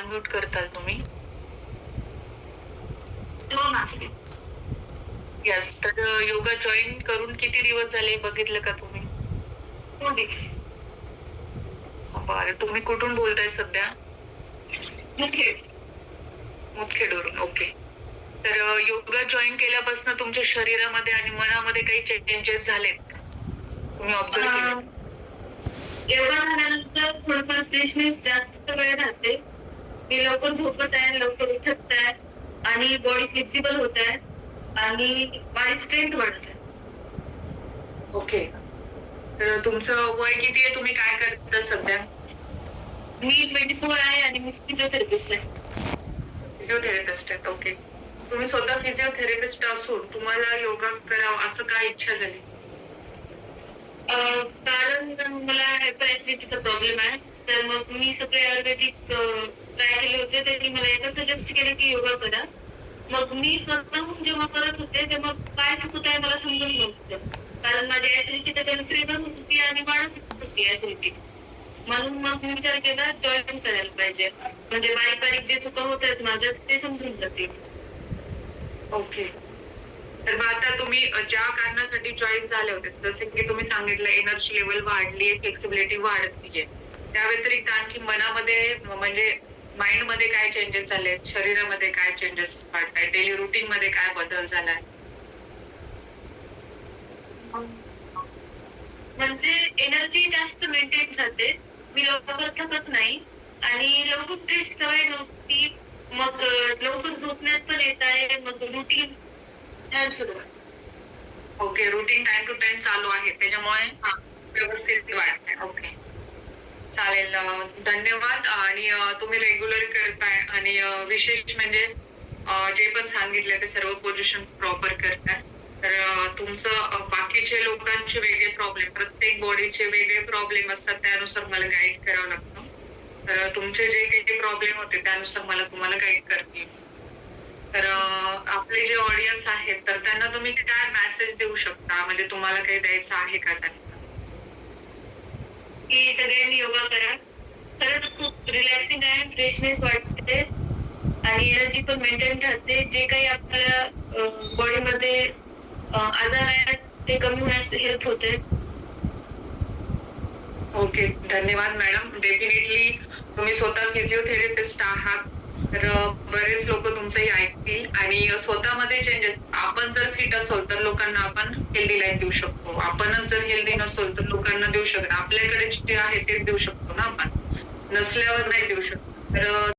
Unmute करताल तुम्ही? हो ना. येस. तर योगा जॉइन करून किती दिवस झाले बघितलं का तुम्ही? 2 वीक्स. बरं. तुम्ही कुठून बोलताय सध्या? मुखेड. मुदखेडवरून. ओके. तर योगा जॉइन केल्यापासून तुमच्या शरीरामध्ये आणि मनामध्ये काही चेंजेस झालेत का? तुम्ही ऑब्झर्व्ह केलेत? योगा झाल्यानंतर थोडंफार फ्रेशनेस जास्त वेळ राहते. मी लवकर झोपत आहे, लवकर उठत आहे आणि बॉडी फ्लेक्सिबल होत आहे आणि माझी स्ट्रेंथ वाढत आहे. ओके. तर तुमचं वय किती आहे? तुम्ही काय करता सध्या? मी 24 आहे आणि मी फिजिओथेरपिस्ट आहे. फिजिओथेरपिस्ट आहेत. ओके. तुम्ही स्वतः फिजिओथेरपिस्ट असून तुम्हाला योगा करावा असं का इच्छा झाली? कारण मला हायपर ॲसिडिटीचा प्रॉब्लेम आहे. तर मग मी सगळे आयुर्वेदिक ट्राय केले होते. त्यांनी मला एकच सजेस्ट केलं की योगा करा. मग मी स्वतःहून जेव्हा करत होते, तेव्हा काय चुकत आहे मला समजत नव्हतं. कारण माझी ॲसिडिटी त्याच्याने फ्रीडम होत होती आणि वाढत होती ॲसिडिटी. म्हणून मग मी विचार केला जॉइन करायला पाहिजे. म्हणजे बारीक-बारीक जे चुका होत आहेत माझ्या ते समजून जातील. ओके. तर मग आता तुम्ही ज्या कारणासाठी जॉइन झाले होते, जसे की तुम्ही सांगितलं एनर्जी लेव्हल वाढली, फ्लेक्सिबिलिटी वाढतीये. त्या व्यतिरिक्त आणखी मनामध्ये म्हणजे माइंडमध्ये काय चेंजेस झालेत? शरीरामध्ये काय चेंजेस वाटतायत? डेली रूटीनमध्ये काय बदल झालाय? म्हणजे एनर्जी जास्त मेंटेन राहते. मी लवकर थकत नाही आणि लवकर उठायची सवय नव्हती. मग लवकर झोपण्यात पण येत आहे. मग रुटीन छान सुरू आहे. Okay. Routine time to time चालू आहे. त्याच्यामुळे व्यवस्थित वाटतंय. ओके. चालेल. धन्यवाद आणि तुम्ही रेग्युलर करताय आणि विशेष म्हणजे जे पण सांगितलंय ते सर्व पोझिशन प्रॉपर करताय. तर तुमचं बाकीचे लोकांचे वेगळे प्रॉब्लेम, प्रत्येक बॉडीचे वेगळे प्रॉब्लेम असतात त्यानुसार मला गाईड करावं लागतं. तर तुमचे जे काही प्रॉब्लेम होते त्यानुसार मला तुम्हाला गाईड करते. तर आपले जे ऑडियन्स आहेत तर त्यांना तुम्ही काय मेसेज देऊ शकता? म्हणजे तुम्हाला काही द्यायचं आहे का त्यांना? की सगळ्यांनी योगा करा. खरंच खूप रिलॅक्सिंग आहे, फ्रेशनेस वाटते आणि एनर्जी पण मेंटेन राहते. जे काही आपल्या बॉडीमध्ये आजार आहेत ते कमी होण्यास हेल्प होते. ओके. धन्यवाद मॅडम. डेफिनेटली तुम्ही स्वतः फिजिओथेरपिस्ट आहात. तर बरेच लोकं तुमचंही ऐकतील आणि स्वतःमध्ये चेंजेस आपण जर फिट असू तर लोकांना आपण हेल्दी लाईफ देऊ शकतो. आपणच जर हेल्दी नसू तर लोकांना देऊ शकत आपल्याकडे जे आहे तेच देऊ शकतो ना आपण. नसल्यावर नाही देऊ शकत. तर